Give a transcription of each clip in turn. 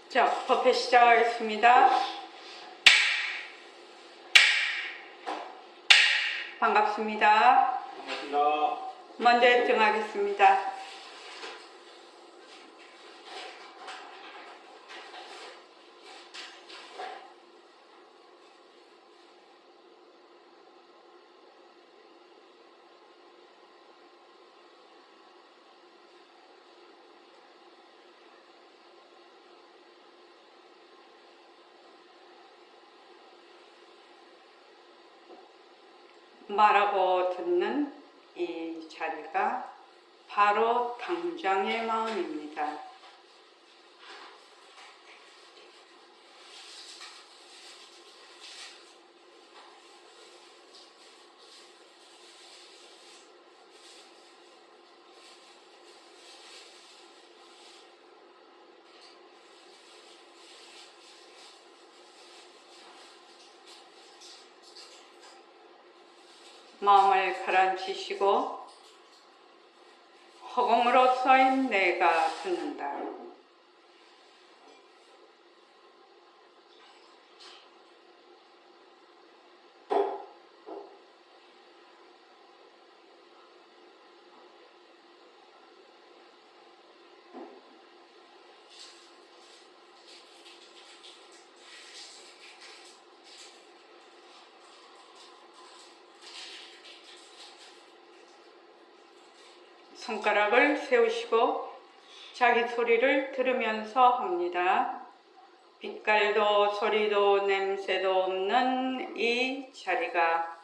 자, 법회 시작하겠습니다. 반갑습니다. 반갑습니다. 먼저 입증하겠습니다. 말하고 듣는 이 자리가 바로 당장의 마음입니다. 마음을 가라앉히시고 허공으로 서인 내가 듣는다. 손가락을 세우시고 자기 소리를 들으면서 합니다. 빛깔도 소리도 냄새도 없는 이 자리가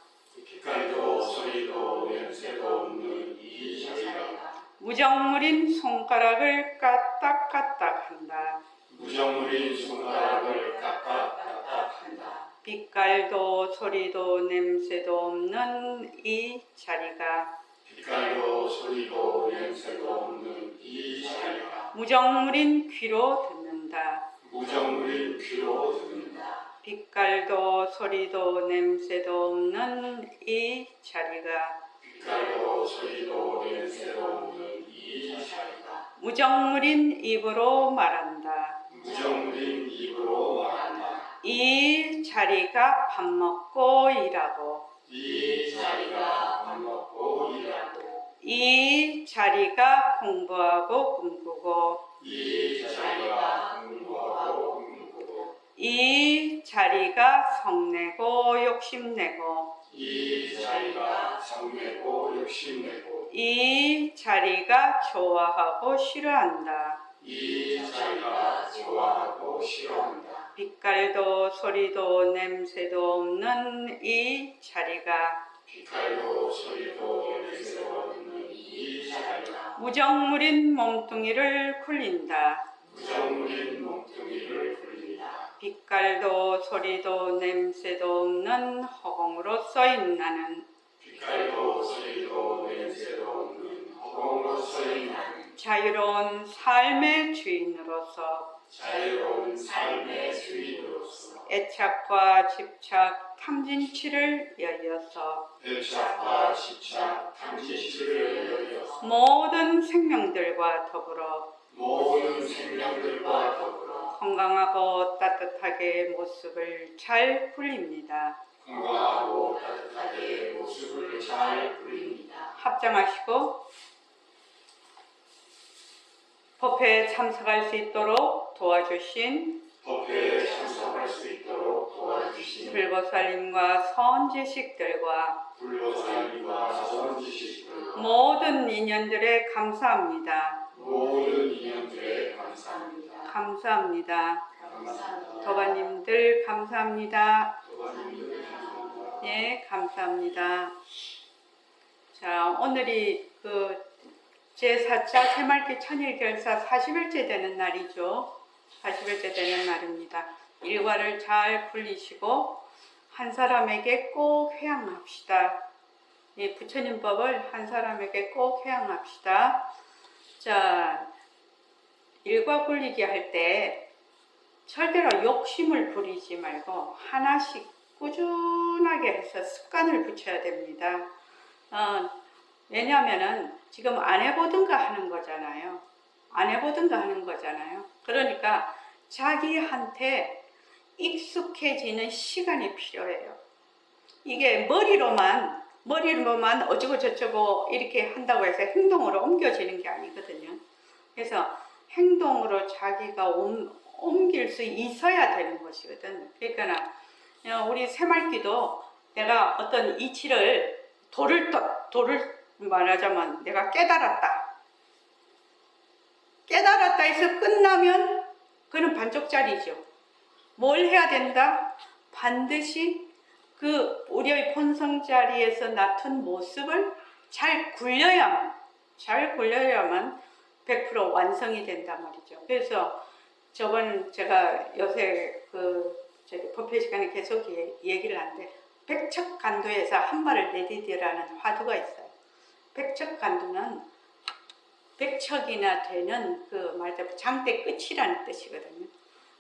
빛깔도 소리도 냄새도 없는 이 자리가 무정물인 손가락을 까딱까딱 한다. 무정물인 손가락을 까딱까딱 한다. 빛깔도 소리도 냄새도 없는 이 자리가 빛깔도 소리도 냄새도 없는 이 자리가 무정물인 귀로 듣는다. 무정물인 귀로 듣는다. 빛깔도 소리도 냄새도 없는 이 자리가 빛깔도 소리도 냄새도 없는 이 자리가 무정물인 입으로 말한다. 무정물인 입으로 말한다. 이 자리가 밥 먹고 일하고 이 자리가 밥 먹고 일하고 이 자리가 공부하고 꿈꾸고 이 자리가 공부하고 꿈꾸고 이 자리가 성내고 욕심내고 이 자리가 성내고 욕심내고 이 자리가 좋아하고 싫어한다. 이 자리가 좋아하고 싫어한다. 빛깔도 소리도 냄새도 없는 이 자리가 빛깔도 소리도 냄새도 없는 이 자리가 무정물인 몸뚱이를 굴린다. 무정물인 몸뚱이를 굴린다. 빛깔도 소리도 냄새도 없는 허공으로 써인 나는 빛깔도 소리도 냄새도 없는 허공으로 서인 나는 자유로운 삶의 주인으로서 자유로운 삶의 주인으로서 애착과 집착, 탐진치를 여여서 애착과 집착, 탐진치를 여여서 모든 생명들과 더불어 모든 생명들과 더불어 건강하고 따뜻하게 모습을 잘 굴립니다. 건강하고 따뜻하게 모습을 잘 굴립니다. 합장하시고 법회에 참석할 수 있도록 도와주신 법회에 참석할 수 있도록 도와주신 불보살님과 선지식들과 불보살님과 선지식들 모든 인연들에 감사합니다. 모든 인연들에 감사합니다. 감사합니다. 감사합니다. 도반님들 감사합니다. 도반님들 감사합니다. 예, 감사합니다. 자, 오늘이 제4차 새말기 천일결사 40일째 되는 날이죠. 40일째 되는 날입니다. 일과를 잘 굴리시고 한 사람에게 꼭 회양합시다. 이 부처님법을 한 사람에게 꼭 회양합시다. 자, 일과 굴리기 할 때 절대로 욕심을 부리지 말고 하나씩 꾸준하게 해서 습관을 붙여야 됩니다. 왜냐하면은 지금 안 해보든가 하는 거잖아요. 안 해보든가 하는 거잖아요. 그러니까 자기한테 익숙해지는 시간이 필요해요. 이게 머리로만 어쩌고 저쩌고 이렇게 한다고 해서 행동으로 옮겨지는 게 아니거든요. 그래서 행동으로 자기가 옮길 수 있어야 되는 것이거든. 그러니까 우리 새말기도 내가 어떤 이치를 도를 말하자면 내가 깨달았다 해서 끝나면 그는 반쪽짜리죠. 뭘 해야 된다? 반드시 그 우리의 본성 자리에서 나타난 모습을 잘 굴려야만 100% 완성이 된단 말이죠. 그래서 제가 요새 법회 시간에 계속 얘기를 하는데 백척간두에서 한 발을 내디디라는 화두가 있어요. 백척간두는 백척이나 되는 말하자면 장대 끝이라는 뜻이거든요.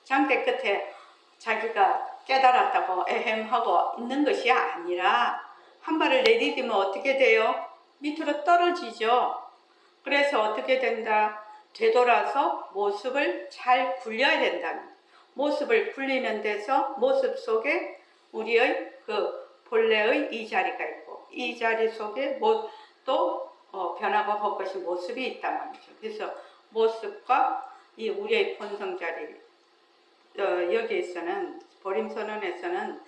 장대 끝에 자기가 깨달았다고 에헴하고 있는 것이 아니라 한 발을 내디디면 어떻게 돼요? 밑으로 떨어지죠. 그래서 어떻게 된다? 되돌아서 모습을 잘 굴려야 된다. 모습을 굴리는 데서 모습 속에 우리의 본래의 이 자리가 있고 이 자리 속에 또 변화가 헛것인 모습이 있단 말이죠. 그래서 모습과 이 우리의 본성 자리 여기에서는 보림선언에서는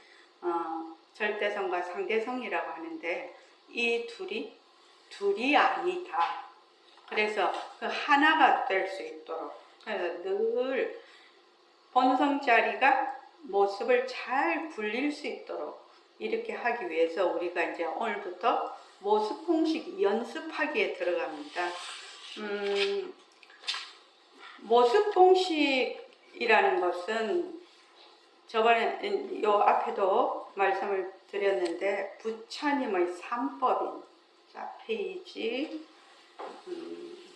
절대성과 상대성이라고 하는데 이 둘이 아니다. 그래서 그 하나가 될 수 있도록 그래서 늘 본성 자리가 모습을 잘 굴릴 수 있도록 이렇게 하기 위해서 우리가 이제 오늘부터 모습 공식 연습하기에 들어갑니다. 모습 공식이라는 것은 저번에 요 앞에도 말씀을 드렸는데 부처님의 3법인 자 페이지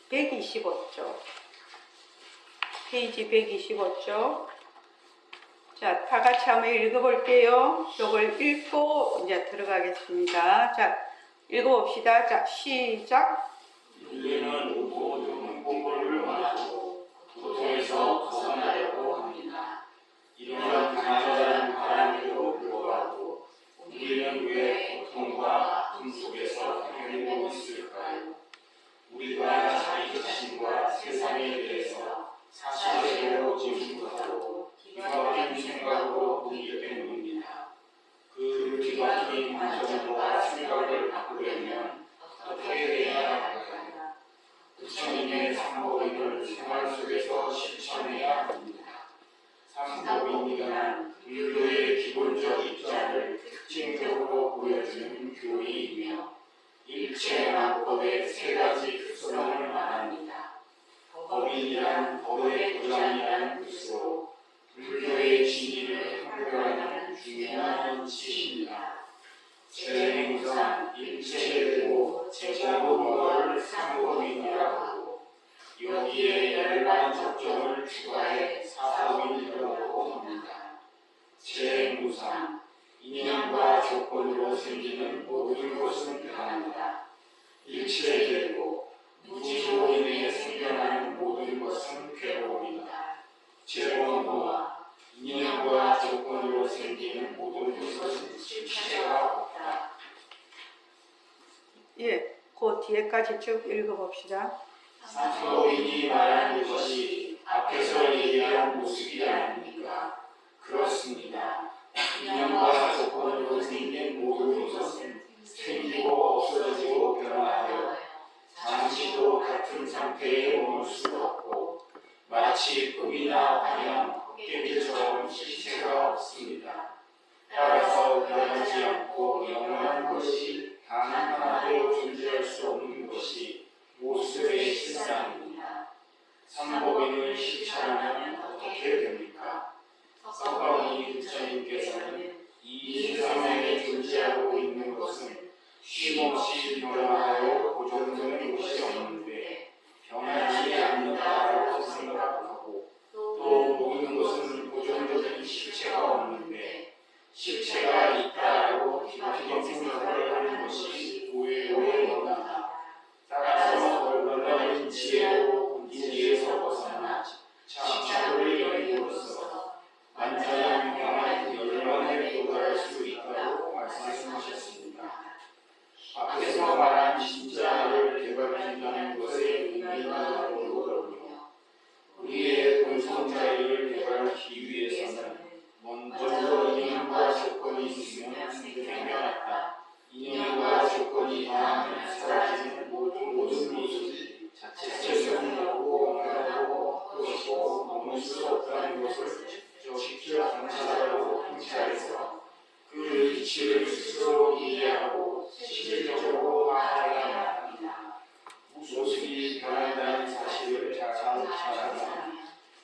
125쪽 페이지 125쪽 자, 다 같이 한번 읽어볼게요. 이걸 읽고 이제 들어가겠습니다. 자, 읽어봅시다. 자, 시작. 인류는 모든 공부를 원하고 고통에서 벗어나려고 합니다. 이런 간절한 바람에도 불구하고 우리는 왜 고통과 아픔 속에서 헤매고 있을까요? 우리가 자기 자신과 세상에 대해서 사실대로 지식하고 뒤바뀐 생각으로 보기 때문입니다. 그 뒤바뀐 관점과 생각을 바꾸려면 어떻게 해야 할까요? 부처님의 삼보인을 생활 속에서 실천해야 합니다. 삼보인이란 불교의 기본적 입자를 특징적으로 보여주는 교리이며 일체만법의 세 가지 특성을 말합니다. 법인이란 법의 도장이라는 뜻으로 불교의 진리를 판별하는 중요한 지식입니다. 재행상 일체되고 제자도를 삼법인이라고 하고 여기에 열반 접종을 추가해 사법인이라고 합니다. 재행무상 인연과 조건으로 생기는 모든 것은 변합니다. 일체되고 무지로 인해 생겨나는 모든 것은 괴로움이다. 재원무와 인연과 조건으로 생기는 모든 것은 실체가 없다. 예, 그 뒤에까지 쭉 읽어봅시다. 삼법인이 말하는 것이 앞에서 얘기한 모습이 아닙니까? 그렇습니다. 인연과 조건으로 생긴 모든 것은 생기고 없어지고 변화하여 잠시도 같은 상태에 머물 수 없고 마치 꿈이나 환영, 헛개비처럼 실체가 없습니다. 따라서 변하지 않고 영원한 것이 단 하나도 존재할 수 없는 것이 모습의 실상입니다. 삼법인을 실천하면 어떻게 됩니까? 석가모니 부처님께서는 이 세상에 존재하고 있는 것은 쉼없이 변화하여 고정되는 것이 없는데 변하지 않는다라고 생각하고 또 모든 것은 고정적인 실체가 없는데 실체가 있다라고 기본적인 생각을 하는 것이 오해의 원리다. 따라서 올바른 지혜로 인지에서 벗어나 참착을 이루는 것은 앞에서 말한 진짜를 개발한다는 것의 의미가 어려우며 우리의 본성자리를 개발하기 위해서는 먼저 인연과 조건이 있으면 생겨났다. 인연과 조건이 닿으면 사라지는 모든 모습이 자체적이고 원하고 것이고 넘을 수 없다는 것을 직접 경찰하고 통찰해서 그 이치를 스스로 이해하고 실질적으로 화해해야 합니다. 모습이 변한다는 사실을 잘 알아야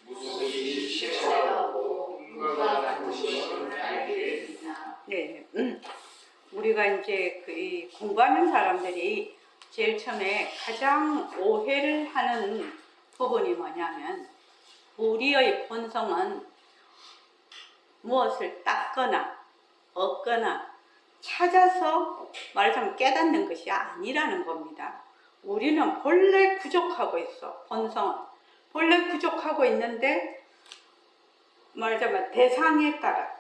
모습이 실체하고 꿈과 같은 것을 알게 됩니다. 네, 우리가 이제 이 공부하는 사람들이 제일 처음에 가장 오해를 하는 부분이 뭐냐면 우리의 본성은 무엇을 닦거나 얻거나 찾아서 말하자면 깨닫는 것이 아니라는 겁니다. 우리는 본래 부족하고 있어. 본성은 본래 부족하고 있는데 말하자면 대상에 따라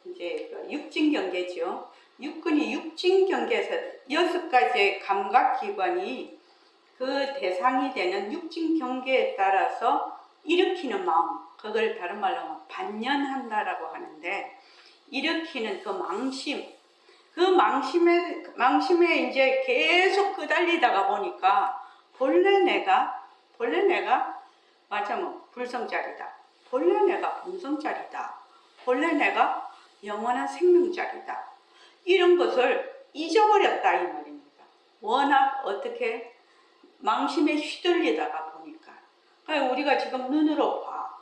이제 육진 경계죠. 육근이 육진 경계에서 6가지의 감각기관이 그 대상이 되는 육진 경계에 따라서 일으키는 마음, 그걸 다른 말로 하면 반연한다라고 하는데, 일으키는 그 망심, 그 망심에 이제 계속 끄달리다가 보니까 본래 내가 말하자면 불성자리다, 본래 내가 본성자리다, 본래 내가 영원한 생명자리다, 이런 것을 잊어버렸다 이 말입니다. 워낙 어떻게 망심에 휘둘리다가 보니까. 그러니까 우리가 지금 눈으로 봐.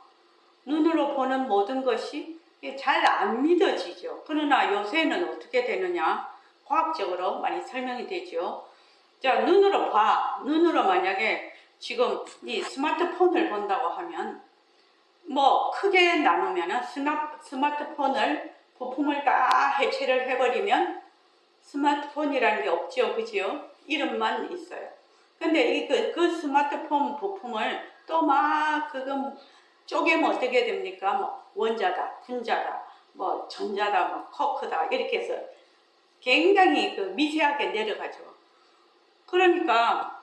눈으로 보는 모든 것이 잘 안 믿어지죠. 그러나 요새는 어떻게 되느냐? 과학적으로 많이 설명이 되죠. 자, 눈으로 봐. 눈으로 만약에 지금 이 스마트폰을 본다고 하면 뭐 크게 나누면은 스마트폰을 부품을 다 해체를 해버리면 스마트폰이라는 게 없죠. 그죠? 이름만 있어요. 근데 그 스마트폰 부품을 또 막 그거 쪼개면 어떻게 됩니까? 뭐 원자다, 분자다, 뭐 전자다, 뭐 커크다, 이렇게 해서 굉장히 미세하게 내려가죠. 그러니까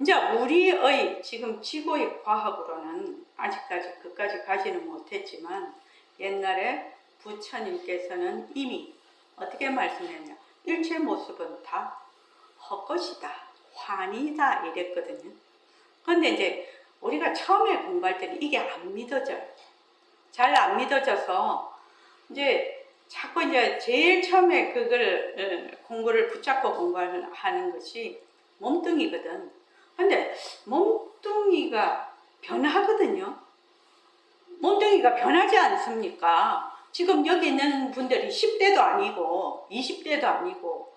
이제 우리의 지금 지구의 과학으로는 아직까지 그까지 가지는 못했지만 옛날에 부처님께서는 이미 어떻게 말씀했냐? 일체 모습은 다 헛것이다, 환이다 이랬거든요. 그런데 이제 우리가 처음에 공부할 때는 이게 안 믿어져요. 잘 안 믿어져서 이제 자꾸 이제 제일 처음에 그걸 공부를 붙잡고 공부하는 것이 몸뚱이거든. 근데 몸뚱이가 변하거든요. 몸뚱이가 변하지 않습니까? 지금 여기 있는 분들이 10대도 아니고 20대도 아니고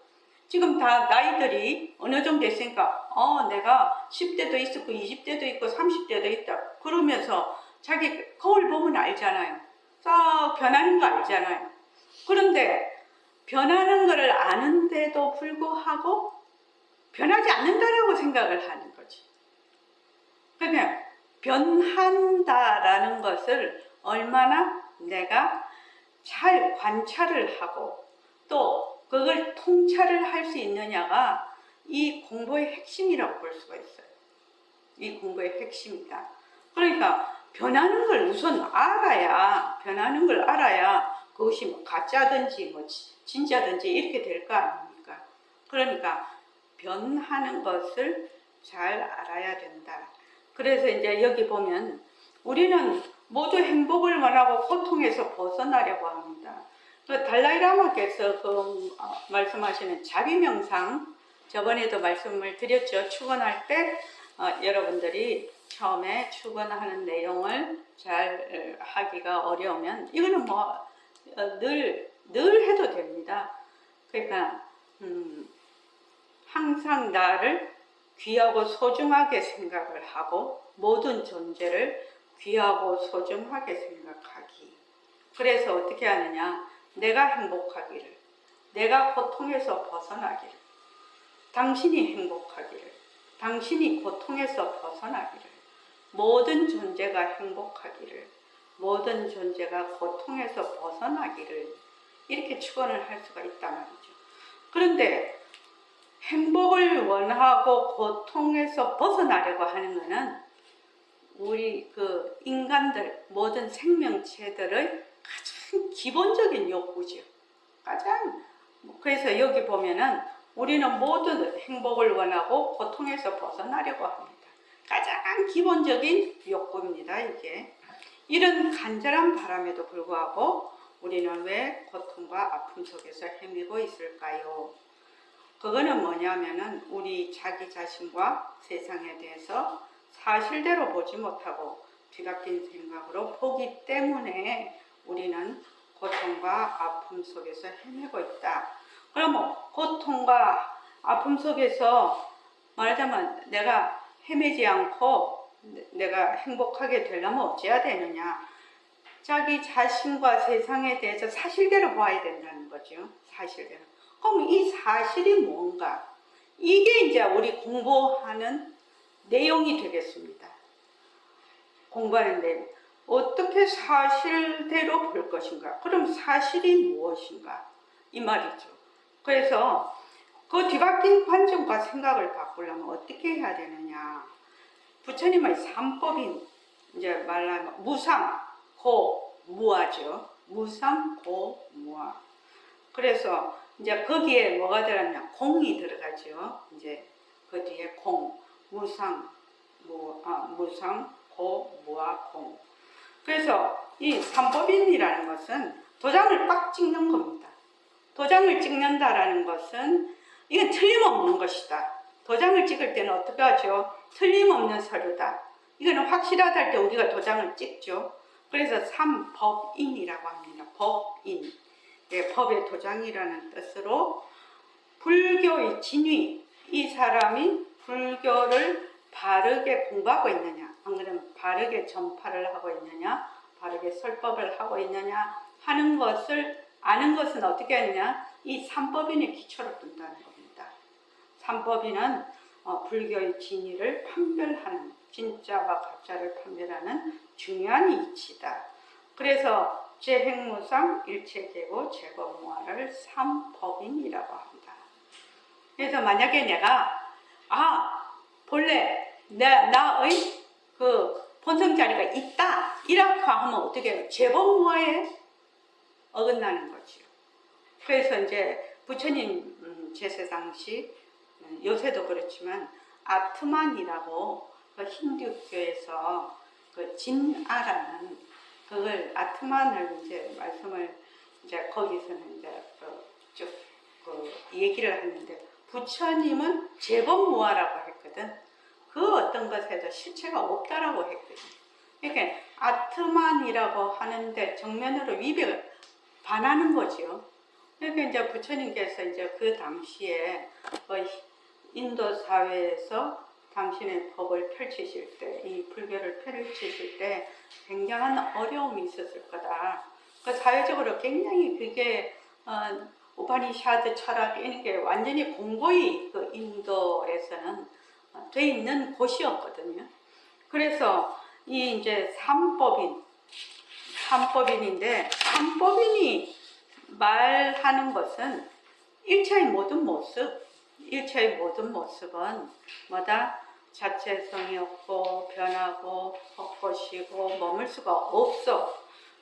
지금 다 나이들이 어느 정도 있으니까 내가 10대도 있었고 20대도 있고 30대도 있다 그러면서 자기 거울 보면 알잖아요. 싹 변하는 거 알잖아요. 그런데 변하는 것을 아는데도 불구하고 변하지 않는다라고 생각을 하는 거지. 그러면 변한다라는 것을 얼마나 내가 잘 관찰을 하고 또 그걸 통찰을 할 수 있느냐가 이 공부의 핵심이라고 볼 수가 있어요. 이 공부의 핵심이다. 그러니까 변하는 걸 우선 알아야, 그것이 뭐 가짜든지 뭐 진짜든지 이렇게 될 거 아닙니까? 그러니까 변하는 것을 잘 알아야 된다. 그래서 이제 여기 보면 우리는 모두 행복을 원하고 고통에서 벗어나려고 합니다. 달라이라마께서 말씀하시는 자비명상, 저번에도 말씀을 드렸죠. 축원할 때 여러분들이 처음에 축원하는 내용을 잘 하기가 어려우면 이거는 뭐 늘 해도 됩니다. 그러니까 항상 나를 귀하고 소중하게 생각을 하고 모든 존재를 귀하고 소중하게 생각하기. 그래서 어떻게 하느냐? 내가 행복하기를, 내가 고통에서 벗어나기를, 당신이 행복하기를, 당신이 고통에서 벗어나기를, 모든 존재가 행복하기를, 모든 존재가 고통에서 벗어나기를, 이렇게 축원을 할 수가 있단 말이죠. 그런데 행복을 원하고 고통에서 벗어나려고 하는 것은 우리 그 인간들, 모든 생명체들의 가장 기본적인 욕구죠. 가장. 그래서 여기 보면은 우리는 모두 행복을 원하고 고통에서 벗어나려고 합니다. 가장 기본적인 욕구입니다, 이게. 이런 간절한 바람에도 불구하고 우리는 왜 고통과 아픔 속에서 헤매고 있을까요? 그거는 뭐냐면은 우리 자기 자신과 세상에 대해서 사실대로 보지 못하고 뒤바뀐 생각으로 보기 때문에 우리는 고통과 아픔 속에서 헤매고 있다. 그러면 고통과 아픔 속에서 말하자면 내가 헤매지 않고 내가 행복하게 되려면 어찌해야 되느냐? 자기 자신과 세상에 대해서 사실대로 봐야 된다는 거죠. 사실대로. 그럼 이 사실이 뭔가? 이게 이제 우리 공부하는 내용이 되겠습니다. 공부하는 내용. 어떻게 사실대로 볼 것인가? 그럼 사실이 무엇인가? 이 말이죠. 그래서 그 뒤바뀐 관점과 생각을 바꾸려면 어떻게 해야 되느냐? 부처님의 삼법인 이제 말하면 무상, 고, 무아죠. 무상, 고, 무아. 그래서 이제 거기에 뭐가 들어갔냐? 공이 들어가죠. 이제 그 뒤에 공, 무상, 무상, 고, 무아, 공. 그래서 이 삼법인이라는 것은 도장을 빡 찍는 겁니다. 도장을 찍는다라는 것은 이건 틀림없는 것이다. 도장을 찍을 때는 어떻게 하죠? 틀림없는 서류다. 이거는 확실하다 할 때 우리가 도장을 찍죠. 그래서 삼법인이라고 합니다. 법인. 네, 법의 도장이라는 뜻으로 불교의 진위, 이 사람이 불교를 바르게 공부하고 있느냐, 안 그러면 바르게 전파를 하고 있느냐, 바르게 설법을 하고 있느냐 하는 것을 아는 것은 어떻게 하느냐, 이 삼법인의 기초로 둔다는 겁니다. 삼법인은 불교의 진위를 판별하는, 진짜와 가짜를 판별하는 중요한 이치다. 그래서 재행무상, 일체계고, 제거무아를 삼법인이라고 합니다. 그래서 만약에 내가 본래 나의 그 본성 자리가 있다 이렇게 하면 어떻게 해요? 제법무아에 어긋나는 거죠. 그래서 이제 부처님 제세 당시 요새도 그렇지만 아트만이라고 그 힌두교에서 그 진아라는 그걸 아트만을 이제 말씀을 이제 거기서는 이제 쭉 얘기를 하는데 부처님은 제법무아라고 했거든. 그 어떤 것에도 실체가 없다라고 했거든. 그러니까 아트만이라고 하는데 정면으로 위배를 반하는 거죠. 그러니까 이제 부처님께서 이제 그 당시에 인도 사회에서 당신의 법을 펼치실 때, 이 불교를 펼치실 때 굉장한 어려움이 있었을 거다. 그 사회적으로 굉장히 그게 우파니샤드 철학 이런 게 완전히 공고히 그 인도에서는 돼 있는 곳이었거든요. 그래서 이 이제 삼법인인데 삼법인이 말하는 것은 일체의 모든 모습은 뭐다? 자체성이 없고 변하고 헛것이고 머물 수가 없어.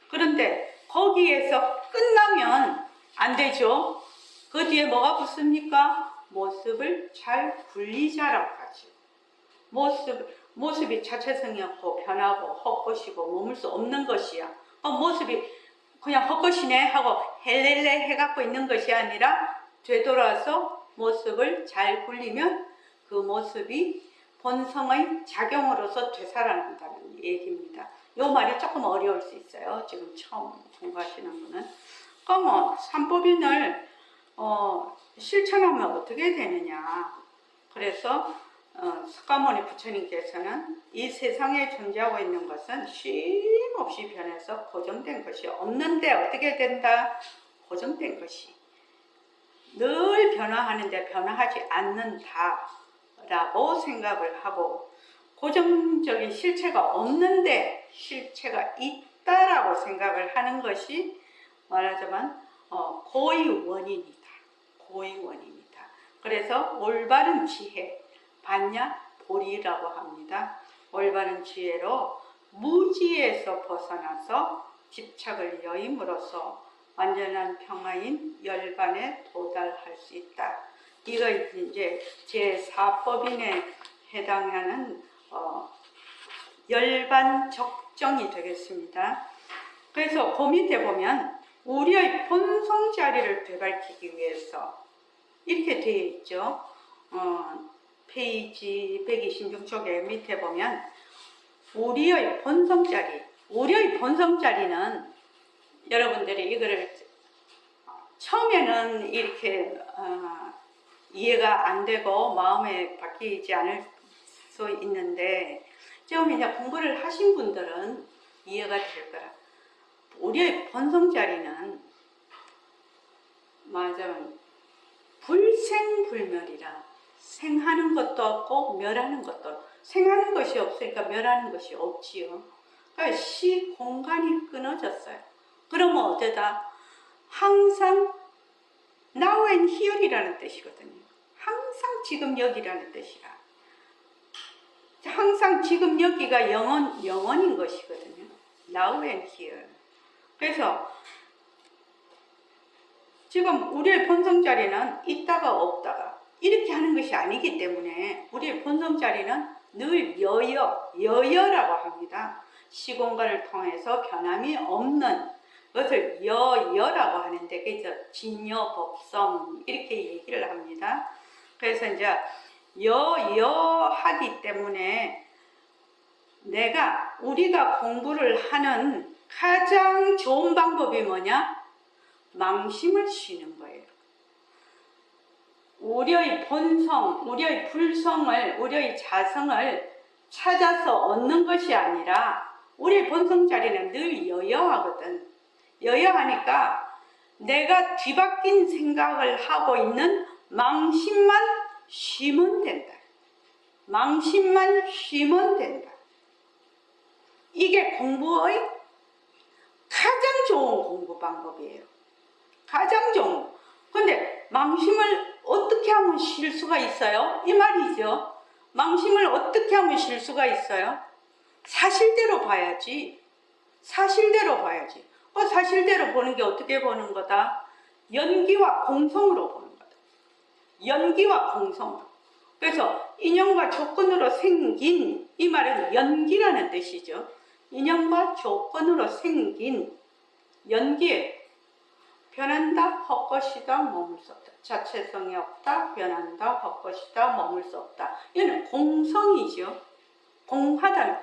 그런데 거기에서 끝나면 안 되죠. 그 뒤에 뭐가 붙습니까? 모습을 잘 분리자라고 하죠. 모습이 자체성이 없고 변하고 헛것이고 머물 수 없는 것이야. 모습이 그냥 헛것이네 하고 헬렐레 해갖고 있는 것이 아니라 되돌아서 모습을 잘 굴리면 그 모습이 본성의 작용으로서 되살아난다는 얘기입니다. 이 말이 조금 어려울 수 있어요. 지금 처음 공부하시는 분은. 그러면 삼법인을 실천하면 어떻게 되느냐. 그래서 석가모니 부처님께서는 이 세상에 존재하고 있는 것은 쉼없이 변해서 고정된 것이 없는데 어떻게 된다? 고정된 것이 늘 변화하는데 변화하지 않는다라고 생각을 하고 고정적인 실체가 없는데 실체가 있다라고 생각을 하는 것이 말하자면 고의 원인이다. 고의 원인이다. 그래서 올바른 지혜, 반야 보리라고 합니다. 올바른 지혜로 무지에서 벗어나서 집착을 여임으로써 완전한 평화인 열반에 도달할 수 있다. 이거 이제 제4법인에 해당하는 열반 적정이 되겠습니다. 그래서 그 밑에 보면 우리의 본성 자리를 되밝히기 위해서 이렇게 되어 있죠. 페이지 126쪽에 밑에 보면 우리의 본성 자리, 우리의 본성 자리는 여러분들이 이거를 처음에는 이렇게 이해가 안 되고 마음에 바뀌지 않을 수 있는데 좀 이제 공부를 하신 분들은 이해가 될 거라. 우리의 본성 자리는 말하자면 불생불멸이라. 생하는 것도 없고 멸하는 것도, 생하는 것이 없으니까 멸하는 것이 없지요. 그러니까 시공간이 끊어졌어요. 그러면 어쩌다 항상 now and here이라는 뜻이거든요. 항상 지금 여기라는 뜻이라. 항상 지금 여기가 영원인 것이거든요. now and here. 그래서 지금 우리의 본성 자리는 있다가 없다가 이렇게 하는 것이 아니기 때문에 우리의 본성 자리는 늘 여여라고 합니다. 시공간을 통해서 변함이 없는 것을 여여라고 하는데 그래서 진여법성 이렇게 얘기를 합니다. 그래서 이제 여여하기 때문에 우리가 공부를 하는 가장 좋은 방법이 뭐냐? 망심을 쉬는 거예요. 우리의 본성, 우리의 불성을, 우리의 자성을 찾아서 얻는 것이 아니라 우리의 본성 자리는 늘 여여하거든. 여여하니까 내가 뒤바뀐 생각을 하고 있는 망심만 쉬면 된다. 망심만 쉬면 된다. 이게 공부의 가장 좋은 공부 방법이에요. 가장 좋은. 근데 망심을 어떻게 하면 쉴 수가 있어요? 이 말이죠. 망심을 어떻게 하면 쉴 수가 있어요? 사실대로 봐야지. 사실대로 봐야지. 사실대로 보는 게 어떻게 보는 거다? 연기와 공성으로 보는 거다. 연기와 공성으로. 그래서 인연과 조건으로 생긴, 이 말은 연기라는 뜻이죠. 인연과 조건으로 생긴 연기에 변한다, 헛것이다, 머물 수 없다. 자체성이 없다, 변한다, 헛것이다, 머물 수 없다. 이는 공성이죠. 공하다.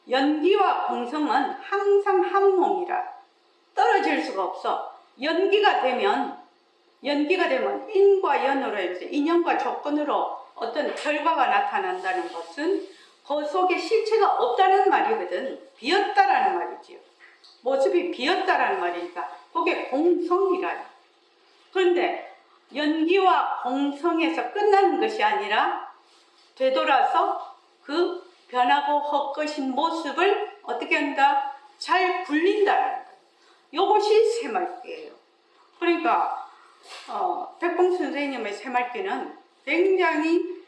연기와 공성은 항상 한 몸이라 떨어질 수가 없어. 연기가 되면 인과 연으로 해서 인연과 조건으로 어떤 결과가 나타난다는 것은 그 속에 실체가 없다는 말이거든. 비었다라는 말이지요. 모습이 비었다라는 말이니까 그게 공성이라. 그런데 연기와 공성에서 끝나는 것이 아니라 되돌아서 그 변하고 헛것인 모습을 어떻게 한다? 잘 굴린다라는 거예요. 이것이 새말귀예요. 그러니까 백봉 선생님의 새말귀는 굉장히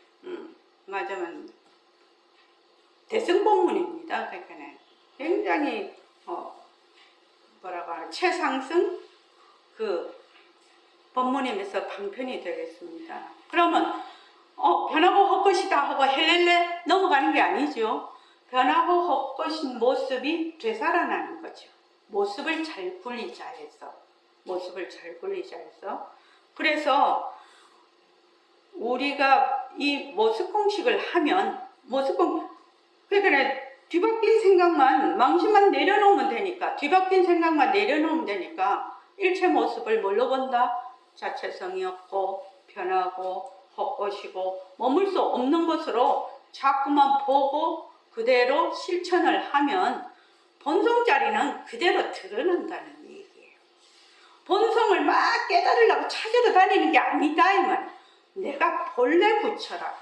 맞으면 대승법문입니다. 그러니까 굉장히 최상승 그 법문임에서 방편이 되겠습니다. 그러면 변하고 헛것이다 하고 헬렐레 넘어가는 게 아니죠. 변하고 헛것인 모습이 되살아나는 거죠. 모습을 잘 굴리자 해서. 그래서 우리가 이 모습 공식을 하면 그러니까 뒤바뀐 생각만, 망심만 내려놓으면 되니까, 뒤바뀐 생각만 내려놓으면 되니까 일체 모습을 뭘로 본다? 자체성이 없고 변하고 헛것이고 머물 수 없는 것으로 자꾸만 보고 그대로 실천을 하면 본성 자리는 그대로 드러난다는 얘기예요. 본성을 막 깨달으려고 찾으러 다니는 게 아니다 이 말. 내가 본래 부처라.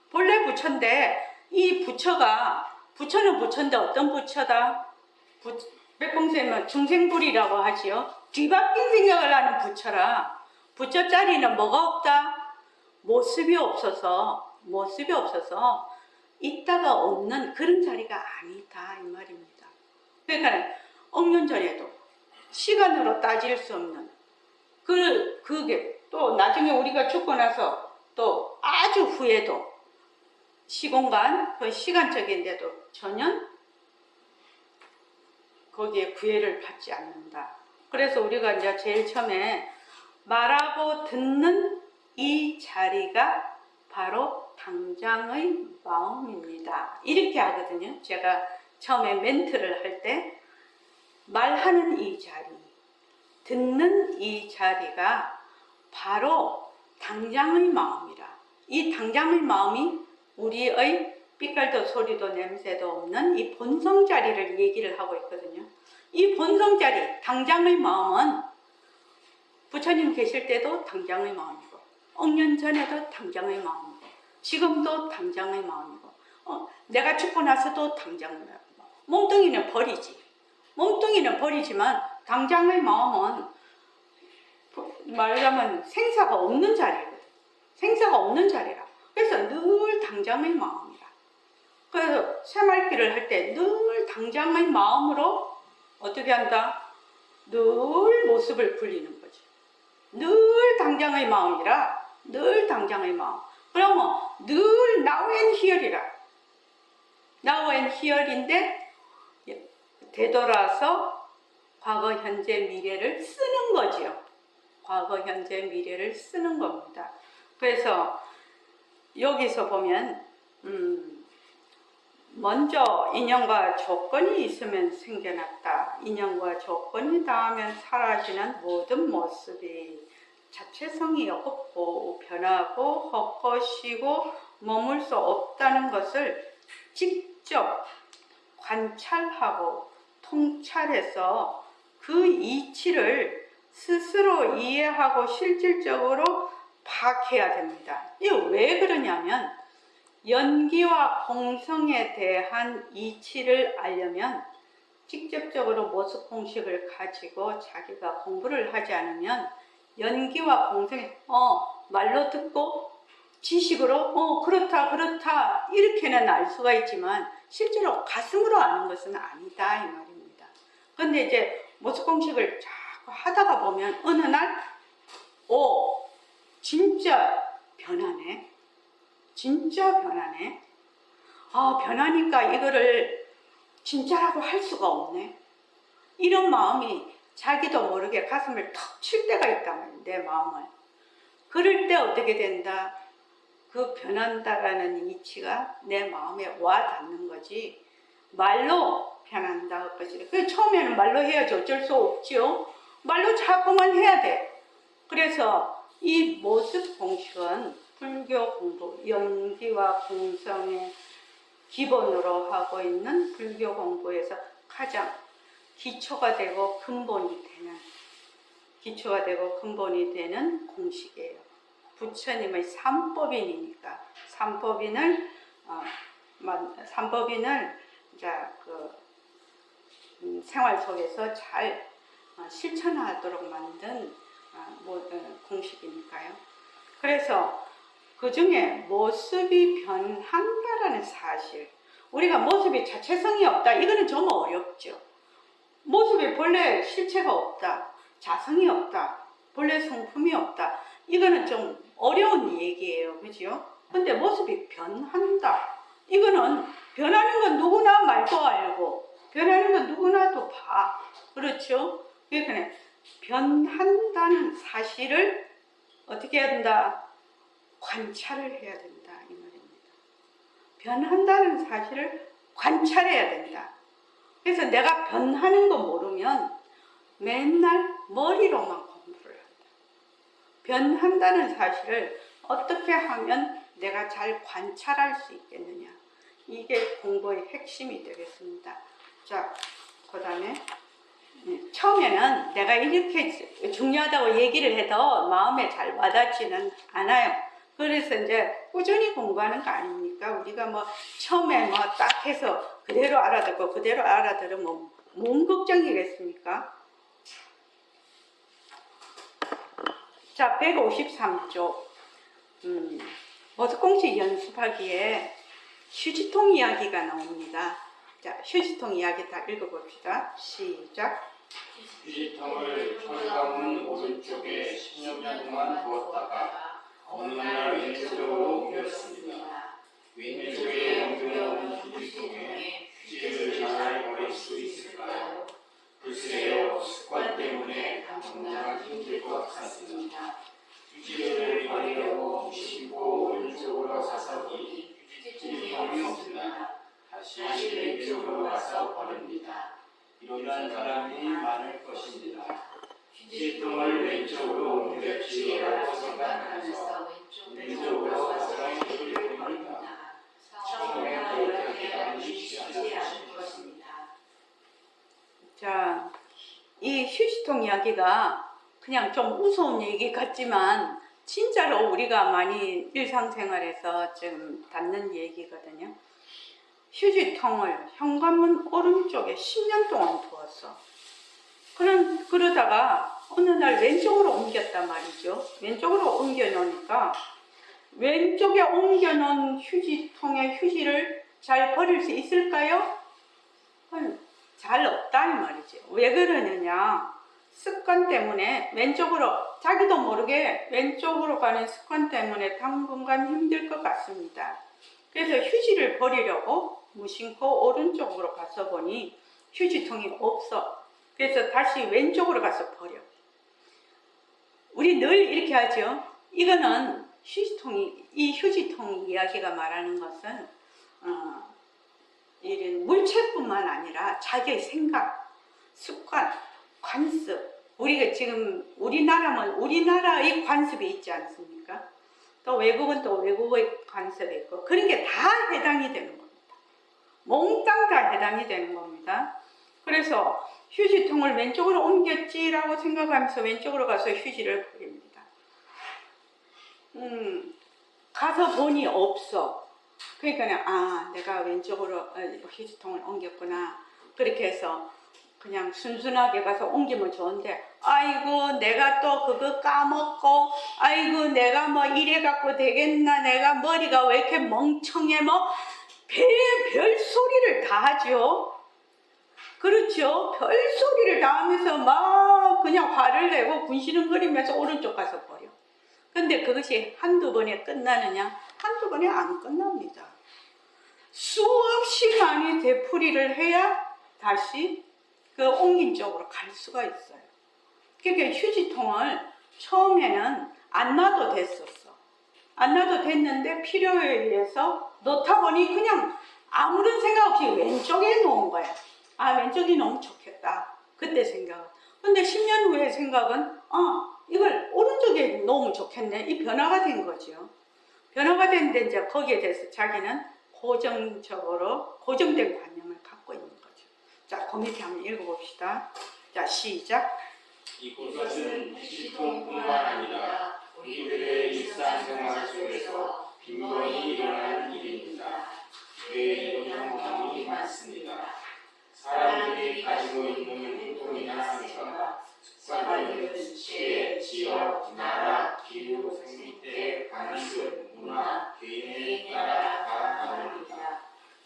본래 부처인데 이 부처는 부처인데 어떤 부처다? 백봉선생님은 중생불이라고 하지요. 뒤바뀐 생각을 하는 부처라. 부처 자리는 뭐가 없다? 모습이 없어서 있다가 없는 그런 자리가 아니다 이 말입니다. 그러니까 억년 전에도 시간으로 따질 수 없는 그게 또 나중에 우리가 죽고 나서 또 아주 후에도 시공간 그 시간적인데도 전혀 거기에 구애를 받지 않는다. 그래서 우리가 이제 제일 처음에 말하고 듣는 이 자리가 바로 당장의 마음입니다. 이렇게 하거든요. 제가 처음에 멘트를 할 때 말하는 이 자리, 듣는 이 자리가 바로 당장의 마음이라. 이 당장의 마음이 우리의 빛깔도 소리도 냄새도 없는 이 본성 자리를 얘기를 하고 있거든요. 이 본성 자리, 당장의 마음은 부처님 계실 때도 당장의 마음이고, 억년 전에도 당장의 마음이고, 지금도 당장의 마음이고, 내가 죽고 나서도 당장의 마음. 몸뚱이는 버리지. 몸뚱이는 버리지만 당장의 마음은 말하자면 생사가 없는 자리거든. 생사가 없는 자리라. 그래서 늘 당장의 마음이라. 그래서 새말귀를 할 때 늘 당장의 마음으로 어떻게 한다? 늘 모습을 굴리는 거지. 늘 당장의 마음이라. 늘 당장의 마음. 그러면 늘 now and here이라. now and here인데 되돌아서 과거, 현재, 미래를 쓰는 거지요. 과거, 현재, 미래를 쓰는 겁니다. 그래서 여기서 보면 먼저 인연과 조건이 있으면 생겨났다. 인연과 조건이 닿으면 사라지는 모든 모습이 자체성이 없고 변하고 헛것이고 머물 수 없다는 것을 직접 관찰하고 통찰해서 그 이치를 스스로 이해하고 실질적으로 파악해야 됩니다. 이게 왜 그러냐면 연기와 공성에 대한 이치를 알려면 직접적으로 모습 공식을 가지고 자기가 공부를 하지 않으면 연기와 공성에 말로 듣고 지식으로 그렇다 이렇게는 알 수가 있지만 실제로 가슴으로 아는 것은 아니다 이 말입니다. 근데 이제 모습 공식을 자꾸 하다가 보면 어느 날 진짜 변하네. 진짜 변하네. 변하니까 이거를 진짜라고 할 수가 없네. 이런 마음이 자기도 모르게 가슴을 턱 칠 때가 있단 말이에요. 내 마음을. 그럴 때 어떻게 된다? 그 변한다라는 이치가 내 마음에 와 닿는 거지. 말로 변한다. 그 처음에는 말로 해야지 어쩔 수 없죠. 말로 자꾸만 해야 돼. 그래서 이 모습 공식은 불교 공부, 연기와 공성의 기본으로 하고 있는 불교 공부에서 가장 기초가 되고 근본이 되는 공식이에요. 부처님의 삼법인이니까 삼법인을 이제 생활 속에서 잘 실천하도록 만든 공식이니까요. 그래서 그 중에 모습이 변한다라는 사실, 우리가 모습이 자체성이 없다, 이거는 좀 어렵죠. 모습이 본래 실체가 없다, 자성이 없다, 본래 성품이 없다, 이거는 좀 어려운 얘기예요. 그죠? 근데 모습이 변한다, 이거는 변하는 건 누구나 말도 알고 변하는 건 누구나도 봐. 그렇죠? 그러니까 변한다는 사실을 어떻게 해야 된다? 관찰을 해야 된다 이 말입니다. 변한다는 사실을 관찰해야 된다. 그래서 내가 변하는 거 모르면 맨날 머리로만 공부를 한다. 변한다는 사실을 어떻게 하면 내가 잘 관찰할 수 있겠느냐. 이게 공부의 핵심이 되겠습니다. 자, 그 다음에 처음에는 내가 이렇게 중요하다고 얘기를 해도 마음에 잘 와닿지는 않아요. 그래서 이제 꾸준히 공부하는 거 아닙니까? 우리가 뭐 처음에 뭐 딱 해서 그대로 알아듣고 그대로 알아들으면 뭔 걱정이겠습니까? 자, 153쪽. 모두 공식 연습하기에 휴지통 이야기가 나옵니다. 자, 휴지통 이야기 다 읽어봅시다. 시작. 휴지통을 현관문 오른쪽에 10년 동안 두었다가 어느 날 왼쪽으로 옮겼습니다. 왼쪽에 옮겨놓은 휴지통에 휴지를 잘 버릴 수 있을까요? 글쎄요, 습관 때문에 당분간 힘들 것 같습니다. 휴지를 버리려고 무심코 오른쪽으로 가서 보니 휴지통이 없습니다. 다시 왼쪽으로 가서 버립니다. 이런 사람이 많을 것입니다. 휴지통을 왼쪽으로 옮겼지라고 생각하면서 왼쪽으로 가서 휴지를 버립니다. 처음에 그렇게 하기 쉽지 않을 것입니다. 자, 이 휴지통 이야기가 그냥 좀 우스운 얘기 같지만 진짜로 우리가 많이 일상생활에서 지금 닿는 얘기거든요. 휴지통을 현관문 오른쪽에 10년 동안 두었어. 그러다가 어느 날 왼쪽으로 옮겼단 말이죠. 왼쪽으로 옮겨 놓으니까 왼쪽에 옮겨 놓은 휴지통에 휴지를 잘 버릴 수 있을까요? 잘 없다 이 말이죠. 왜 그러느냐? 습관 때문에 왼쪽으로, 자기도 모르게 왼쪽으로 가는 습관 때문에 당분간 힘들 것 같습니다. 그래서 휴지를 버리려고 무심코 오른쪽으로 가서 보니 휴지통이 없어. 그래서 다시 왼쪽으로 가서 버려. 우리 늘 이렇게 하죠. 이거는 이 휴지통 이야기가 말하는 것은 이런 물체뿐만 아니라 자기의 생각, 습관, 관습. 우리가 지금 우리나라면 우리나라의 관습이 있지 않습니까? 또 외국은 또 외국의 관습이 있고 그런 게 다 해당이 되는 겁니다. 몽땅 다 해당이 되는 겁니다. 그래서 휴지통을 왼쪽으로 옮겼지라고 생각하면서 왼쪽으로 가서 휴지를 버립니다. 가서 보니 없어. 그러니까 내가 왼쪽으로 휴지통을 옮겼구나. 그렇게 해서 그냥 순순하게 가서 옮기면 좋은데 아이고 내가 또 그거 까먹고 아이고 내가 뭐 이래 갖고 되겠나 내가 머리가 왜 이렇게 멍청해 뭐 별 소리를 다 하죠. 그렇죠. 별 소리를 다 하면서 막 그냥 화를 내고 군시렁거리면서 오른쪽 가서 버려. 근데 그것이 한두 번에 끝나느냐? 한두 번에 안 끝납니다. 수없이 많이 되풀이를 해야 다시 그 옮긴 쪽으로 갈 수가 있어요. 그러니까 휴지통을 처음에는 안 놔도 됐었어. 안 놔도 됐는데 필요에 의해서 놓다 보니 그냥 아무런 생각 없이 왼쪽에 놓은 거야. 왼쪽이 너무 좋겠다. 그때 생각은. 근데 10년 후에 생각은 이걸 오른쪽에 놓으면 좋겠네. 이 변화가 된 거죠. 변화가 됐는데 이제 거기에 대해서 자기는 고정된 관념을 갖고 있는 거죠. 자, 그 밑에 한번 읽어봅시다. 자, 시작. 이것은 휴지통뿐만 아니라 우리들의 일상생활 속에서 빈번히 일어나는 일입니다. 이런 경험이 많습니다. 사람들이 가지고 있는 행동이나 생각, 습관들은 시대, 지역, 나라, 기후, 생태, 관습, 문화, 개인에 따라 다 다릅니다.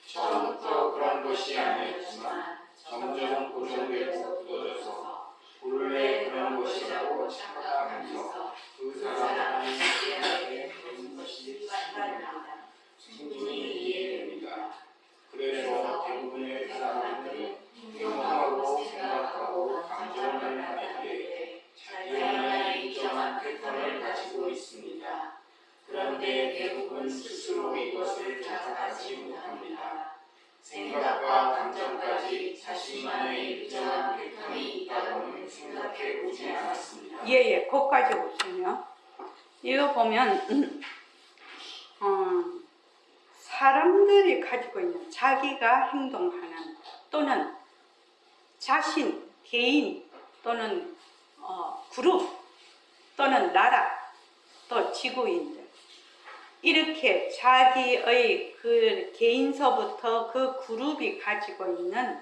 처음부터 그런 것이 아니었지만 점점 고정되고 굳어져서 본래 그런 것이라고 착각하면서 그 사람은 시대에 그런 것이 충분히 이해됩니다. 그래서 대부분의 사람들은 행동하고 생각하고 감정을 하는 데 자기만의 일정한 패턴을 가지고 있습니다. 그런데 대부분 스스로 이것을 자각하지 못합니다. 생각과 감정까지 자신만의 일정한 패턴이 있다고는 생각해 보지 않았습니다. 예, 거기까지 보시면 이거 보면 사람들이 가지고 있는 자기가 행동하는 또는 자신, 개인 또는 그룹 또는 나라 또 지구인들 이렇게 자기의 그 개인서부터 그 그룹이 가지고 있는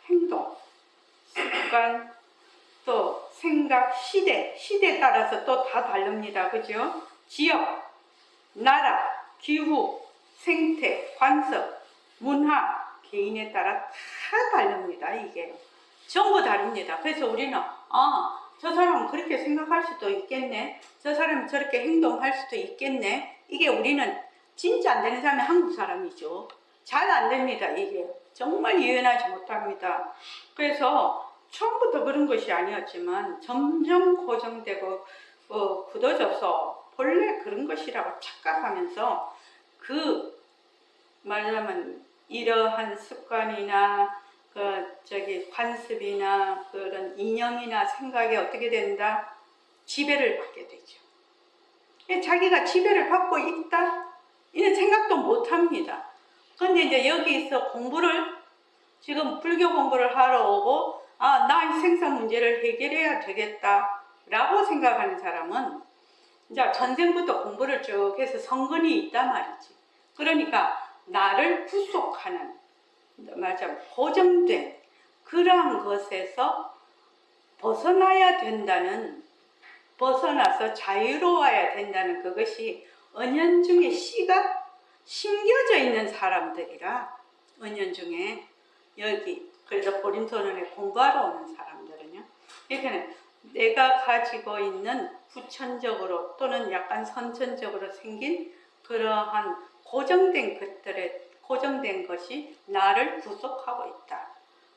행동, 습관, 또 생각, 시대에 따라서 또 다 다릅니다. 그죠? 지역, 나라, 기후, 생태, 관습, 문화, 개인에 따라 다 다릅니다. 이게 전부 다릅니다. 그래서 우리는 저 사람은 그렇게 생각할 수도 있겠네, 저 사람은 저렇게 행동할 수도 있겠네. 이게 우리는 진짜 안 되는 사람이 한국 사람이죠. 잘 안 됩니다. 이게 정말 유연하지 못합니다. 그래서 처음부터 그런 것이 아니었지만 점점 고정되고 굳어져서 본래 그런 것이라고 착각하면서 말하자면 이러한 습관이나 관습이나 그런 이념이나 생각이 어떻게 된다? 지배를 받게 되죠. 자기가 지배를 받고 있다? 이런 생각도 못 합니다. 근데 이제 여기서 지금 불교 공부를 하러 오고, 나 생사 문제를 해결해야 되겠다 라고 생각하는 사람은 이제 전생부터 공부를 쭉 해서 성근이 있단 말이지. 그러니까 나를 구속하는, 말하자면 고정된 그러한 것에서 벗어나서 자유로워야 된다는 그것이 은연중에 씨가 심겨져 있는 사람들이라, 은연중에 여기 그래서 보림소년에 공부하러 오는 사람들은요, 그러니까 내가 가지고 있는 후천적으로 또는 약간 선천적으로 생긴 그러한 고정된 것이 나를 구속하고 있다.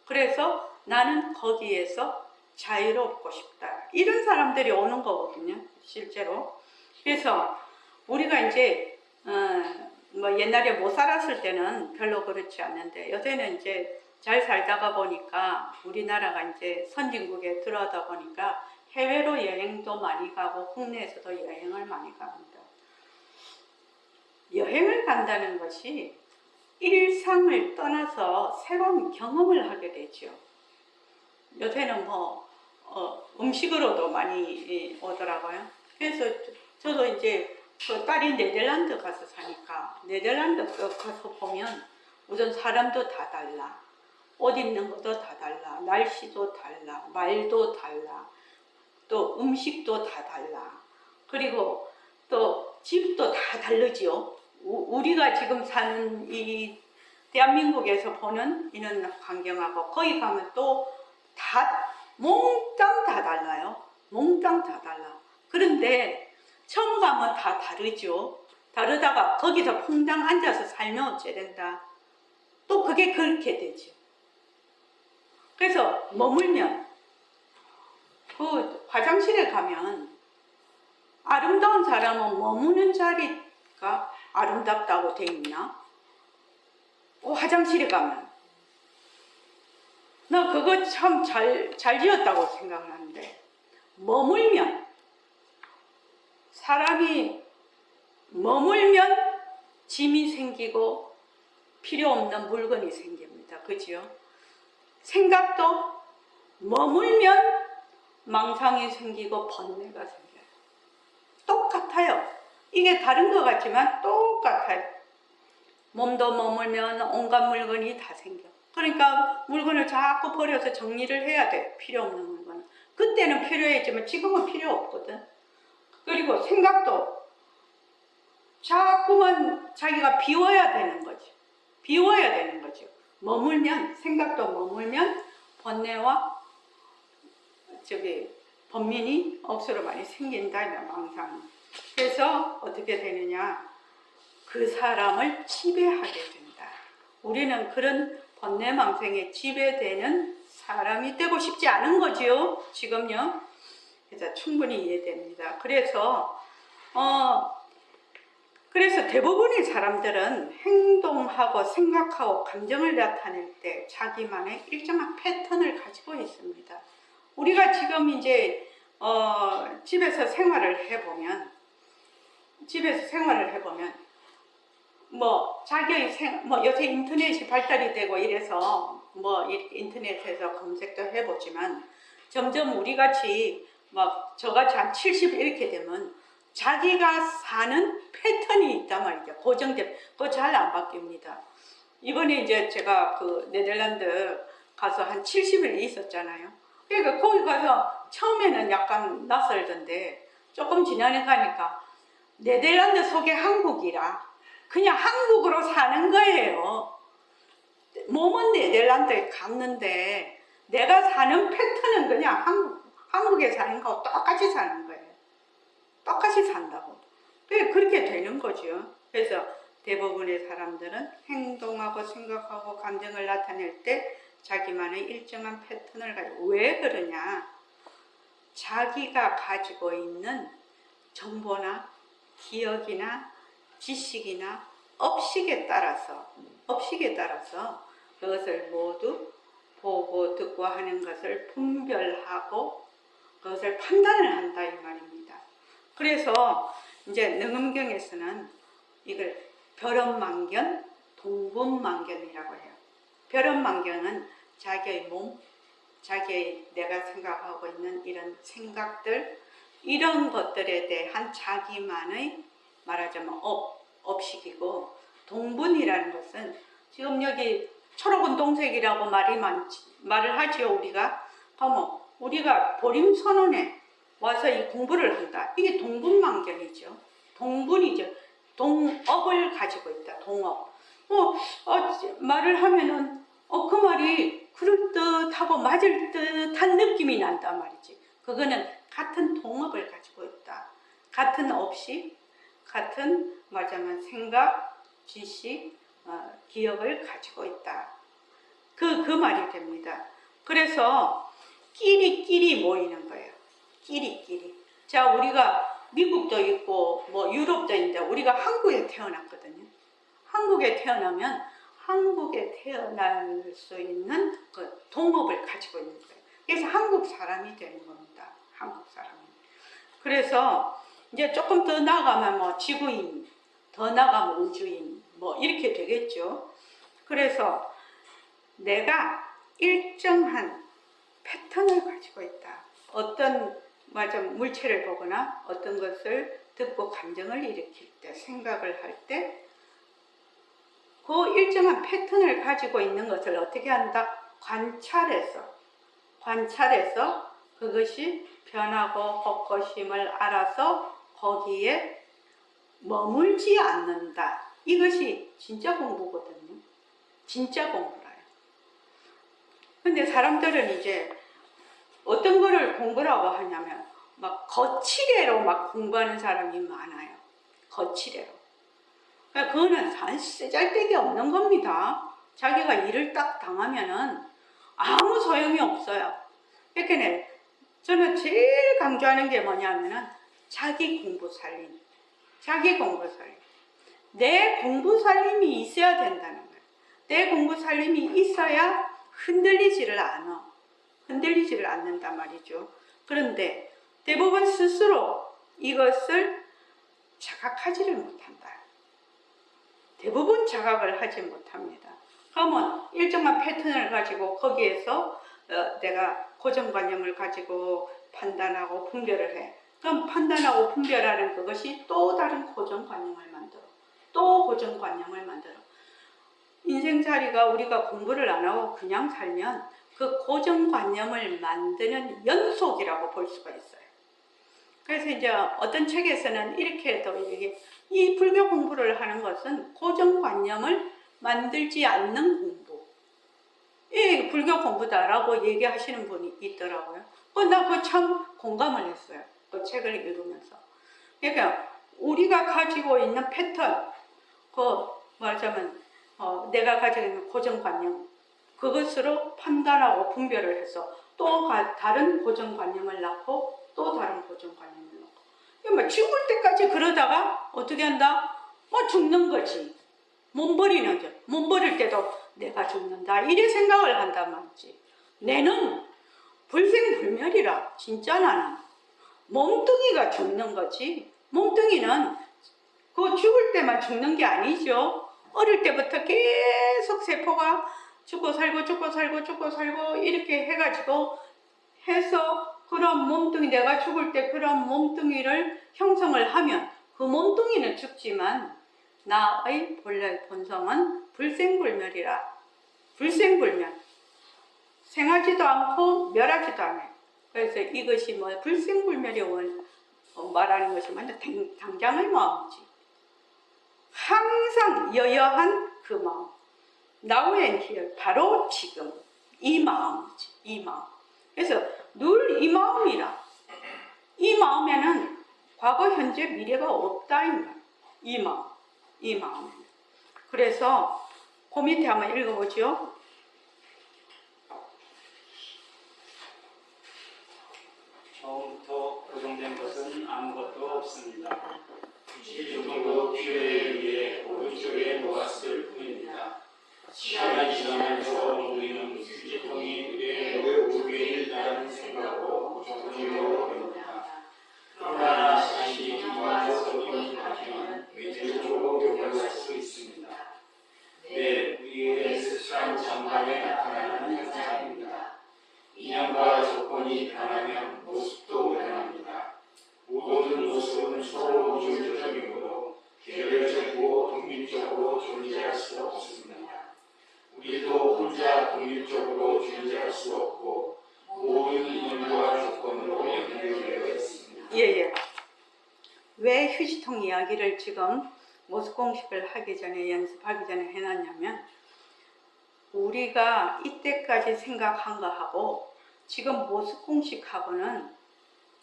그래서 나는 거기에서 자유롭고 싶다. 이런 사람들이 오는 거거든요, 실제로. 그래서 우리가 이제 옛날에 못 살았을 때는 별로 그렇지 않는데, 요새는 이제 잘 살다가 보니까 우리나라가 이제 선진국에 들어가다 보니까 해외로 여행도 많이 가고 국내에서도 여행을 많이 갑니다. 여행을 간다는 것이 일상을 떠나서 새로운 경험을 하게 되죠. 요새는 음식으로도 많이 오더라고요. 그래서 저도 이제 딸이 네덜란드 가서 사니까 네덜란드 가서 보면 우선 사람도 다 달라, 옷 입는 것도 다 달라, 날씨도 달라, 말도 달라, 또 음식도 다 달라, 그리고 또 집도 다 다르지요. 우리가 지금 사는 이 대한민국에서 보는 이런 환경하고 거기 가면 또 다 몽땅 다 달라요. 몽땅 다 달라. 그런데 처음 가면 다 다르죠. 다르다가 거기서 퐁당 앉아서 살면 어째 된다? 또 그게 그렇게 되죠. 그래서 머물면 그 화장실에 가면 아름다운 사람은 머무는 자리가 아름답다고 돼 있나? 화장실에 가면 나 그거 참 잘 지었다고 생각을 하는데, 사람이 머물면 짐이 생기고 필요 없는 물건이 생깁니다. 그죠? 생각도 머물면 망상이 생기고 번뇌가 생겨요. 똑같아요. 이게 다른 것 같지만 똑같아요. 몸도 머물면 온갖 물건이 다 생겨. 그러니까 물건을 자꾸 버려서 정리를 해야 돼. 필요 없는 물건. 그때는 필요했지만 지금은 필요 없거든. 그리고 생각도 자꾸만 자기가 비워야 되는 거죠. 생각도 머물면 번뇌와 번민이 억수로 많이 생긴다, 망상. 그래서 어떻게 되느냐? 그 사람을 지배하게 된다. 우리는 그런 번뇌망상에 지배되는 사람이 되고 싶지 않은 거지요, 지금요. 그래서 충분히 이해됩니다. 그래서 대부분의 사람들은 행동하고 생각하고 감정을 나타낼 때 자기만의 일정한 패턴을 가지고 있습니다. 우리가 지금 이제 집에서 생활을 해보면 요새 인터넷이 발달이 되고 이래서 인터넷에서 검색도 해보지만 점점 우리 같이 저같이 한 70 이렇게 되면 자기가 사는 패턴이 있단 말이죠. 고정된, 그거 잘 안 바뀝니다. 이번에 이제 제가 그 네덜란드 가서 한 70일 있었잖아요. 그러니까 거기 가서 처음에는 약간 낯설던데 조금 지나니 가니까 네덜란드 속의 한국이라 그냥 한국으로 사는 거예요. 몸은 네덜란드에 갔는데 내가 사는 패턴은 그냥 한국에 사는 거하고 똑같이 사는 거예요. 똑같이 산다고. 그렇게 되는 거죠. 그래서 대부분의 사람들은 행동하고 생각하고 감정을 나타낼 때 자기만의 일정한 패턴을 가지고, 왜 그러냐? 자기가 가지고 있는 정보나 기억이나 지식이나 업식에 따라서 그것을 모두 보고 듣고 하는 것을 분별하고 그것을 판단을 한다 이 말입니다. 그래서 이제 능엄경에서는 이걸 벼런망견, 동분망견이라고 해요. 벼런망견은 자기의 몸, 자기의 내가 생각하고 있는 이런 생각들, 이런 것들에 대한 자기만의 말하자면 업식이고, 동분이라는 것은 지금 여기 초록은 동색이라고 말을 하지요. 우리가 우리가 보림선언에 와서 이 공부를 한다. 이게 동분망견이죠. 동분이죠. 동업을 가지고 있다. 동업. 말을 하면은 그 말이 그럴듯하고 맞을 듯한 느낌이 난단 말이지. 그거는 같은 동업을 가지고 있다. 같은 업식, 같은 말하자면 생각, 지식, 기억을 가지고 있다. 그 말이 됩니다. 그래서 끼리끼리 모이는 거예요. 끼리끼리. 자, 우리가 미국도 있고 뭐 유럽도 있는데 우리가 한국에 태어났거든요. 한국에 태어나면 한국에 태어날 수 있는 그 동업을 가지고 있는 거예요. 그래서 한국 사람이 되는 겁니다. 한국 사람이. 그래서 이제 조금 더 나가면 뭐 지구인, 더 나가면 우주인, 뭐 이렇게 되겠죠. 그래서 내가 일정한 패턴을 가지고 있다. 어떤 물체를 보거나 어떤 것을 듣고 감정을 일으킬 때, 생각을 할 때 그 일정한 패턴을 가지고 있는 것을 어떻게 한다? 관찰해서 그것이 변하고 헛것임을 알아서 거기에 머물지 않는다. 이것이 진짜 공부거든요. 진짜 공부라요. 근데 사람들은 이제 어떤 거를 공부라고 하냐면 막 거치대로 막 공부하는 사람이 많아요. 거치대로. 그러니까 그거는 쓰잘데기 없는 겁니다. 자기가 일을 딱 당하면은 아무 소용이 없어요. 그러니까 저는 제일 강조하는 게 뭐냐면은 자기 공부 살림. 내 공부 살림이 있어야 된다는 거예요. 내 공부 살림이 있어야 흔들리지를 않는단 말이죠. 그런데 대부분 스스로 이것을 자각하지를 못한다. 대부분 자각을 하지 못합니다. 그러면 일정한 패턴을 가지고 거기에서 내가 고정관념을 가지고 판단하고 분별을 해. 그럼 판단하고 분별하는 그것이 또 다른 고정관념을 만들어. 또 고정관념을 만들어. 인생살이가 우리가 공부를 안 하고 그냥 살면 그 고정관념을 만드는 연속이라고 볼 수가 있어요. 그래서 이제 어떤 책에서는 이렇게도 이 불교 공부를 하는 것은 고정관념을 만들지 않는 공부. 이 불교 공부다라고 얘기하시는 분이 있더라고요. 나 그거 참 공감을 했어요. 그 책을 읽으면서. 그러니까 우리가 가지고 있는 패턴, 말하자면 내가 가지고 있는 고정관념, 그것으로 판단하고 분별을 해서 또 다른 고정관념을 낳고 또 다른 고정관념을 낳고, 죽을 때까지 그러다가 어떻게 한다? 죽는 거지. 몸 버릴 때도 내가 죽는다 이래 생각을 한단 말이지. 내는 불생불멸이라. 진짜 나는 몸뚱이가 죽는 거지. 몸뚱이는 그 죽을 때만 죽는 게 아니죠. 어릴 때부터 계속 세포가 죽고 살고 이렇게 해가지고 해서 그런 몸뚱이, 내가 죽을 때 그런 몸뚱이를 형성을 하면 그 몸뚱이는 죽지만 나의 본래 본성은 불생불멸이라. 불생불멸. 생하지도 않고 멸하지도 않아요. 그래서 이것이 뭐 불생불멸이 말하는 것이 완전 당장의 마음이지. 항상 여여한 그 마음. Now and here. 바로 지금. 이 마음이지. 이 마음. 그래서 늘 이 마음이라. 이 마음에는 과거, 현재, 미래가 없다 이 말. 이 마음. 이 마음. 그래서 그 밑에 한번 읽어보죠. 처음부터 고정된 것은 아무것도 없습니다. 휴지통도 필요에 의해 오른쪽에 놓았을 뿐입니다. 시간이 지나면서 우리는 휴지통이 왜 오르게 일다는 생각으로 조금으로 됩니다. 그러나 다시 뒷모습을 바뀌면 왼쪽으로 변할 수 있습니다. 네, 우리의 습관 전반에 나타나는 현상입니다. 인연과 조건이 변하면 모습도 변합니다. 모든 모습은 서로 우주적이고 개별적이고 독립적으로 존재할 수 없습니다. 우리도 혼자 독립적으로 존재할 수 없고 모든 인연과 조건으로 연결되어 있습니다. 예. 왜 휴지통 이야기를 지금 모습 공식을 하기 전에 연습하기 전에 해놨냐면 우리가 이때까지 생각한 거하고 지금 모습 공식하고는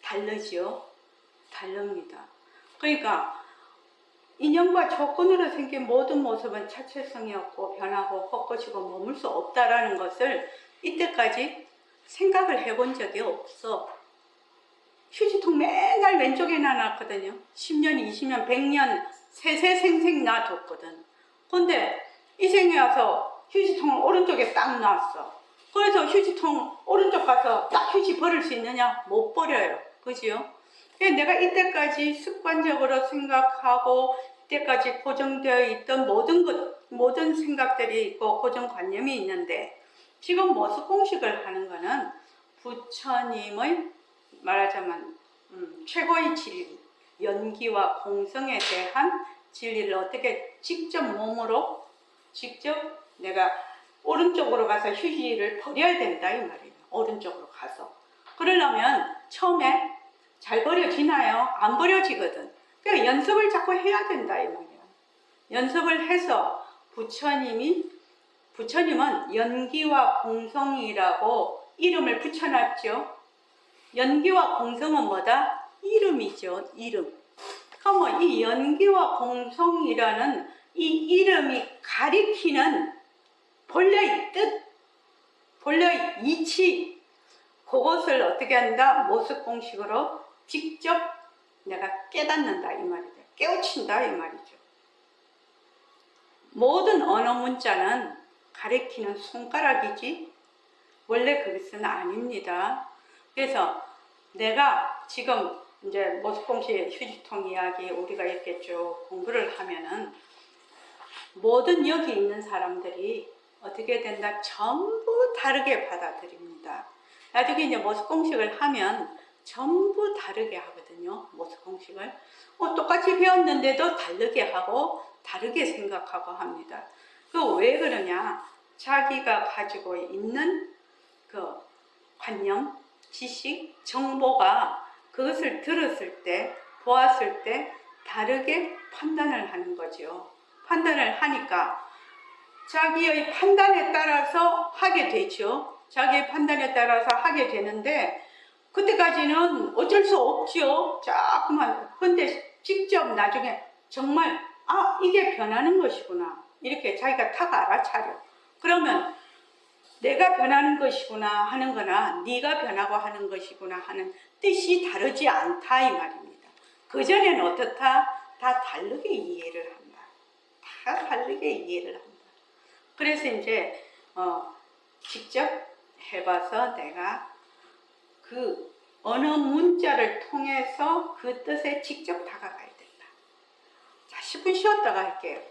다르죠. 다릅니다. 그러니까 인연과 조건으로 생긴 모든 모습은 차체성이 없고 변하고 헛것이고 머물 수 없다라는 것을 이때까지 생각을 해본 적이 없어. 휴지통 맨날 왼쪽에 놔놨거든요. 10년, 20년, 100년 세세생생 놔뒀거든. 근데 이 생에 와서 휴지통을 오른쪽에 딱 놨어. 그래서 휴지통 오른쪽 가서 딱 휴지 버릴 수 있느냐? 못 버려요. 그죠? 내가 이때까지 습관적으로 생각하고 이때까지 고정되어 있던 모든 생각들이 있고 고정관념이 있는데 지금 모습 공식을 하는 거는 부처님의 말하자면 최고의 진리, 연기와 공성에 대한 진리를 어떻게 직접 몸으로 직접 내가 오른쪽으로 가서 휴지를 버려야 된다 이 말이에요. 오른쪽으로 가서. 그러려면 처음에 잘 버려지나요? 안 버려지거든. 그러니까 연습을 자꾸 해야 된다 이 말이야. 연습을 해서 부처님은 연기와 공성이라고 이름을 붙여놨죠. 연기와 공성은 뭐다? 이름이죠. 이름. 그럼 이 연기와 공성이라는 이 이름이 가리키는 본래의 뜻, 본래의 이치, 그것을 어떻게 한다? 모습 공식으로 직접 내가 깨닫는다 이 말이죠. 깨우친다 이 말이죠. 모든 언어 문자는 가리키는 손가락이지 원래 그것은 아닙니다. 그래서 내가 지금 이제 모습 공식 휴지통 이야기 우리가 이렇게 쭉 공부를 하면은 모든 여기 있는 사람들이 어떻게 된다? 전부 다르게 받아들입니다. 나중에 이제 모습 공식을 하면 전부 다르게 하거든요. 모습 공식을. 똑같이 배웠는데도 다르게 하고 다르게 생각하고 합니다. 그 왜 그러냐? 자기가 가지고 있는 그 관념, 지식, 정보가 그것을 들었을 때, 보았을 때 다르게 판단을 하는 거죠. 판단을 하니까 자기의 판단에 따라서 하게 되죠. 자기의 판단에 따라서 하게 되는데 그때까지는 어쩔 수 없죠. 자꾸만. 근데 직접 나중에 정말 이게 변하는 것이구나. 이렇게 자기가 탁 알아차려. 그러면 내가 변하는 것이구나 하는 거나 네가 변하고 하는 것이구나 하는 뜻이 다르지 않다 이 말입니다. 그전에는 어떻다? 다 다르게 이해를 한다. 다 다르게 이해를 한다. 그래서 이제 직접 해봐서 내가 그 어느 문자를 통해서 그 뜻에 직접 다가가야 된다. 자, 10분 쉬었다가 할게요.